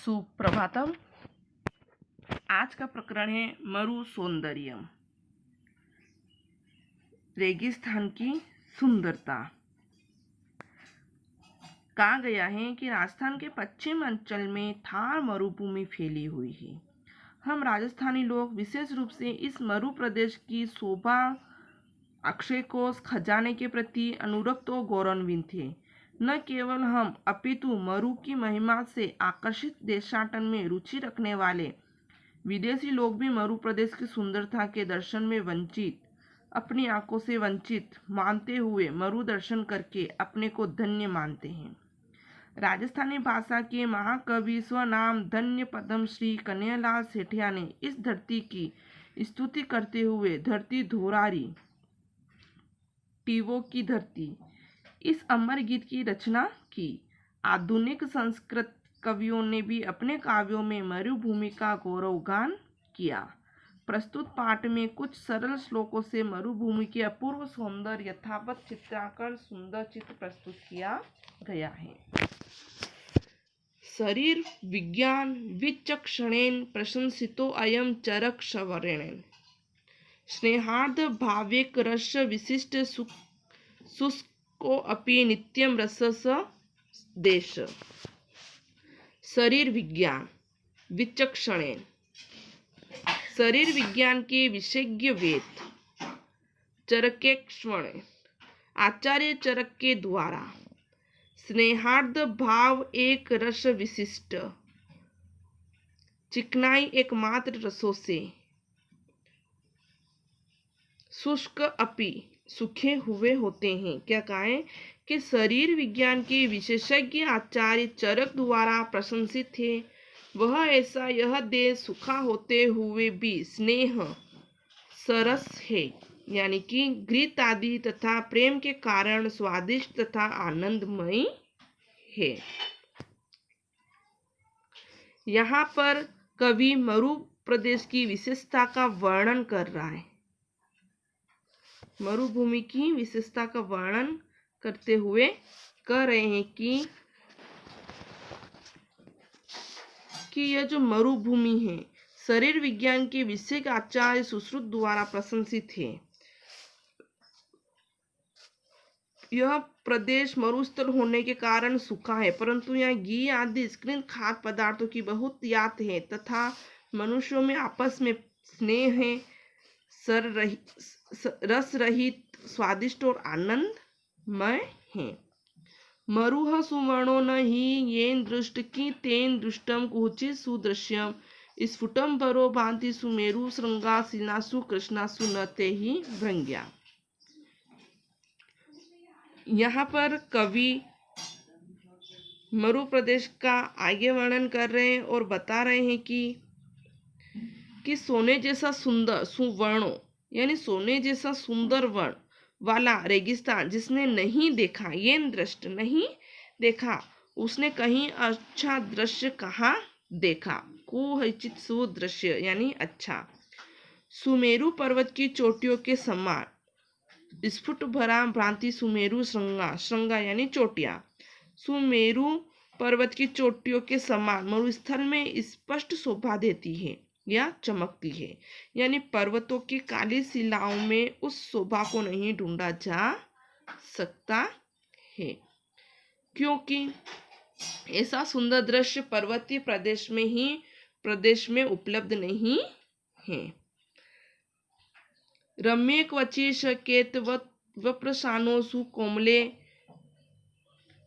सुप्रभातम। आज का प्रकरण है मरु सौंदर्यम, रेगिस्तान की सुंदरता। कहा गया है कि राजस्थान के पश्चिम अंचल में थार मरुभूमि फैली हुई है। हम राजस्थानी लोग विशेष रूप से इस मरु प्रदेश की शोभा, अक्षय कोष, खजाने के प्रति अनुरक्त और गौरवान्वित थे। न केवल हम अपितु मरु की महिमा से आकर्षित देशाटन में रुचि रखने वाले विदेशी लोग भी मरु प्रदेश की सुंदरता के दर्शन में वंचित, अपनी आंखों से वंचित मानते हुए मरु दर्शन करके अपने को धन्य मानते हैं। राजस्थानी भाषा के महाकवि स्वनाम धन्य पद्म श्री कन्हैयालाल सेठिया ने इस धरती की स्तुति करते हुए धरती धोरारी, टीवों की धरती, इस अमर गीत की रचना की। आधुनिक संस्कृत कवियों ने भी अपने काव्यों में मरुभूमि का गौरवगान किया। प्रस्तुत पाठ में कुछ सरल श्लोकों से मरुभूमि के अपूर्व सौंदर्य यथावत चित्रांकन सुंदर चित्र प्रस्तुत किया गया है। शरीर विज्ञान विचक्षणेन प्रशंसितो अयम चरक शवरेण स्नेहार्ध भावेक रस विशिष्ट शुष्को अपि नित्यम रसस देश। शरीर विज्ञान विचक्षणेन, शरीर विज्ञान के विशेषज्ञ वेद चरकेक्षण आचार्य चरक के द्वारा, स्नेहार्ध भाव एक रस विशिष्ट, चिकनाई एकमात्र रसों से, शुष्क अपि सूखे हुए होते हैं। क्या कहें कि शरीर विज्ञान के विशेषज्ञ आचार्य चरक द्वारा प्रशंसित थे। वह ऐसा यह देश सूखा होते हुए भी स्नेह सरस है, यानी कि घृत आदि तथा प्रेम के कारण स्वादिष्ट तथा आनंदमयी है। यहाँ पर कवि मरु प्रदेश की विशेषता का वर्णन कर रहा है। मरुभूमि की विशेषता का वर्णन करते हुए कह रहे हैं कि यह जो मरुभूमि है शरीर विज्ञान के विशेष आचार्य सुश्रुत द्वारा प्रशंसित है। यह प्रदेश मरुस्थल होने के कारण सूखा है, परंतु यहाँ घी आदि स्क्रीन खाद्य पदार्थों की बहुत याद है तथा मनुष्यों में आपस में स्नेह है, रस रहित, स्वादिष्ट और आनंदमय है। मरुह सुवर्णो न हि येन दृष्ट की तेन दृष्टम कुचित सुदृश्यम स्फुटम परो भांति सुमेरु श्रृंगा शिलासु कृष्णासु न ते ही भृंग्या। यहाँ पर कवि मरु प्रदेश का आगे वर्णन कर रहे हैं और बता रहे हैं कि सोने जैसा सुंदर सुवर्णों यानी सोने जैसा सुंदर वर्ण वाला रेगिस्तान जिसने नहीं देखा, ये दृष्ट नहीं देखा, उसने कहीं अच्छा दृश्य कहाँ देखा। कुचित सुदृश्य यानी अच्छा। सुमेरु पर्वत की चोटियों के समान स्फुट भरा भ्रांति सुमेरु श्रृंगा, श्रृंगा यानी चोटियां, सुमेरु पर्वत की चोटियों के समान मरुस्थल में स्पष्ट शोभा देती है या चमकती है। यानी पर्वतों की काली शिलाओं में उस शोभा को नहीं ढूंढा जा सकता है, क्योंकि ऐसा सुंदर दृश्य पर्वतीय प्रदेश में उपलब्ध नहीं है। रम्य क्वचि शकेत वप्रशानो सुकोमले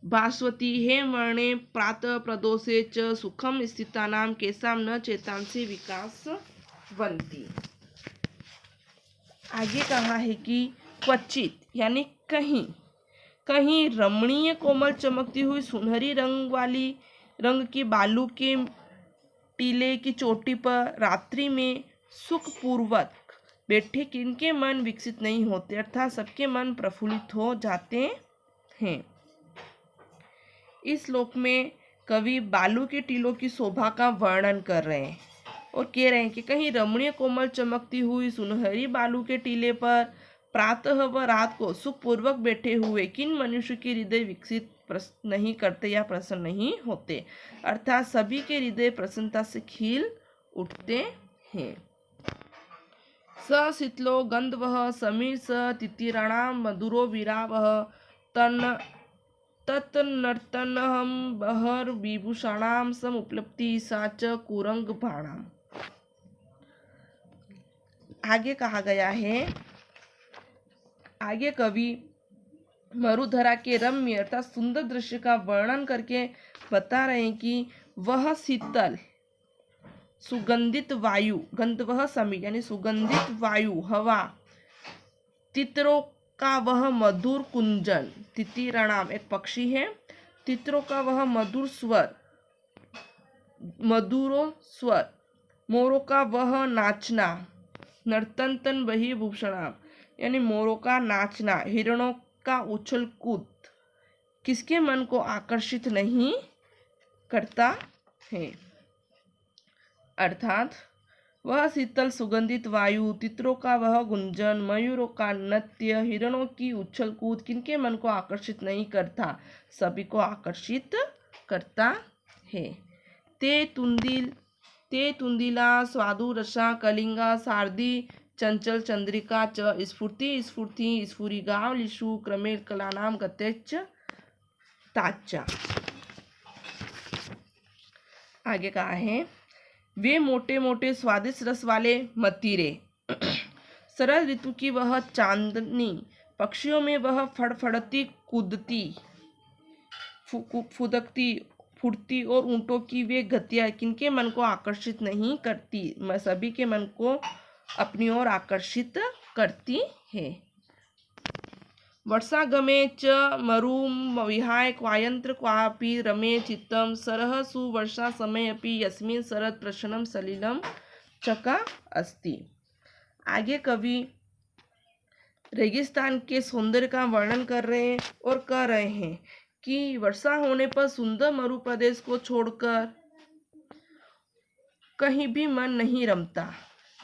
भास्वती हे वर्णे प्रातः प्रदोषे च सुखम स्थितानाम केसाम न चेतांसी विकासवंती। आगे कहा है कि क्वचित यानी कहीं कहीं रमणीय कोमल चमकती हुई सुनहरी रंग की बालू के टीले की चोटी पर रात्रि में सुखपूर्वक बैठे किनके मन विकसित नहीं होते, अर्थात सबके मन प्रफुल्लित हो जाते हैं। इस श्लोक में कवि बालू के टीलों की शोभा का वर्णन कर रहे हैं और कह रहे हैं कि कहीं रमणीय कोमल चमकती हुई सुनहरी बालू के टीले पर प्रातः व रात को सुखपूर्वक बैठे हुए किन मनुष्य के हृदय विकसित नहीं करते या प्रसन्न नहीं होते, अर्थात सभी के हृदय प्रसन्नता से खिल उठते हैं। स शीतलो गंधवः समीर स तितिराणां मधुरो विरावः तन् तत्नर्तनहं बहर्विभूषाणां समुपलब्धि सा च कुरंगभाणाम्। आगे कहा गया है, आगे कवि मरुधरा के रम्य अर्थात सुंदर दृश्य का वर्णन करके बता रहे हैं कि वह शीतल सुगंधित वायु, गंधवः समीर यानी सुगंधित वायु हवा, तितरों का वह मधुर कुंजन, तितिराणाम एक पक्षी है, तितरों का वह मधुर स्वर, मधुरो स्वर, मोरों का वह नाचना, नर्तन वही भूषणाम यानी मोरों का नाचना, हिरणों का उछल कूद किसके मन को आकर्षित नहीं करता है, अर्थात वह शीतल सुगंधित वायु, तितरों का वह गुंजन, मयूरों का नृत्य, हिरणों की उछल कूद किनके मन को आकर्षित नहीं करता, सभी को आकर्षित करता है। ते तुंदिला स्वादु रसा कलिंगा सारदी चंचल चंद्रिका च स्फूर्ति स्फूर्ति स्फुरिगाव लिशु क्रमे कलानाम गतेच ताचा। आगे कहा है, वे मोटे मोटे स्वादिष्ट रस वाले मतीरे, शरद ऋतु की वह चांदनी, पक्षियों में वह फड़फड़ती कूदती फुदकती फुर्ती और ऊंटों की वे गतियां किनके मन को आकर्षित नहीं करती, सभी के मन को अपनी ओर आकर्षित करती है। वर्षागमे च मरुं विहाय क्वायंत्र क्वापि रमे चित्तम सरह सुवर्षा समय अपि यस्मिन् शरद प्रसन्नं सलिलं चका अस्ति। आगे कवि रेगिस्तान के सौंदर्य का वर्णन कर रहे हैं और कह रहे हैं कि वर्षा होने पर सुंदर मरु प्रदेश को छोड़कर कहीं भी मन नहीं रमता।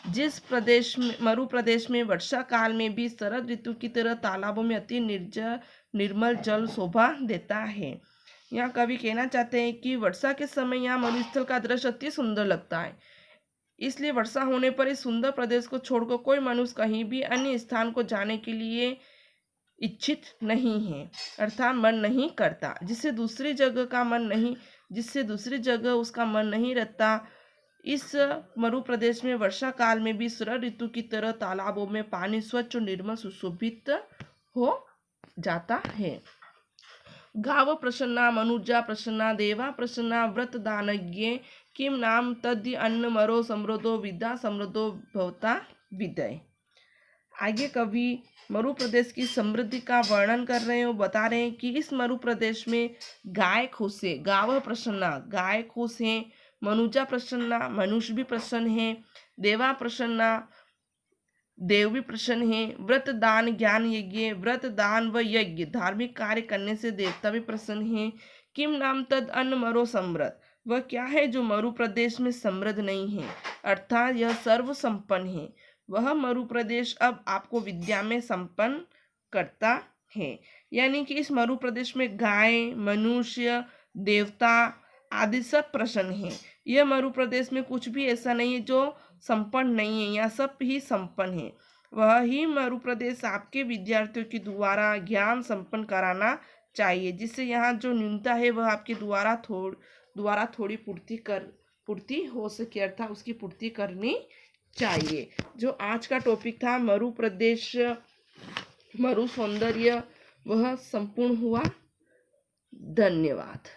जिस प्रदेश में मरु प्रदेश में वर्षा काल में भी शरद ऋतु की तरह तालाबों में अति निर्मल जल शोभा देता है। यहाँ कवि कहना चाहते हैं कि वर्षा के समय यहाँ मरुस्थल का दृश्य अति सुंदर लगता है, इसलिए वर्षा होने पर इस सुंदर प्रदेश को छोड़कर कोई मनुष्य कहीं भी अन्य स्थान को जाने के लिए इच्छित नहीं है, अर्थात मन नहीं करता, जिससे दूसरी जगह उसका मन नहीं रहता। इस मरु प्रदेश में वर्षा काल में भी शरद ऋतु की तरह तालाबों में पानी स्वच्छ और निर्मल सुशोभित हो जाता है। गाव प्रसन्ना मनुजा प्रसन्ना देवा प्रसन्ना व्रत दानज्ञे किम नाम तद्य अन्न मरो समृद्धो विद्या समृद्धो भवता विदय। आगे कवि मरु प्रदेश की समृद्धि का वर्णन कर रहे हैं और बता रहे हैं कि इस मरु प्रदेश में गाय खुश है, गाव प्रसन्ना गाय खुश है, मनुजा प्रसन्ना मनुष्य भी प्रसन्न है, देवा प्रसन्ना देव भी प्रसन्न है, व्रत दान ज्ञान यज्ञ व्रत दान व यज्ञ धार्मिक कार्य करने से देवता भी प्रसन्न है। किम नाम तद अन्न मरो समृद्ध, वह क्या है जो मरु प्रदेश में समृद्ध नहीं है, अर्थात यह सर्व संपन्न है। वह मरु प्रदेश अब आपको विद्या में संपन्न करता है, यानी कि इस मरु प्रदेश में गाय मनुष्य देवता आदि सब प्रसन्न है। यह मरु प्रदेश में कुछ भी ऐसा नहीं है जो संपन्न नहीं है, यहाँ सब ही संपन्न है। वह ही मरु प्रदेश आपके विद्यार्थियों के द्वारा ज्ञान संपन्न कराना चाहिए, जिससे यहाँ जो न्यूनता है वह आपके द्वारा थोड़ी पूर्ति हो सके, अर्थात उसकी पूर्ति करनी चाहिए। जो आज का टॉपिक था मरु प्रदेश मरु सौंदर्य, वह संपूर्ण हुआ। धन्यवाद।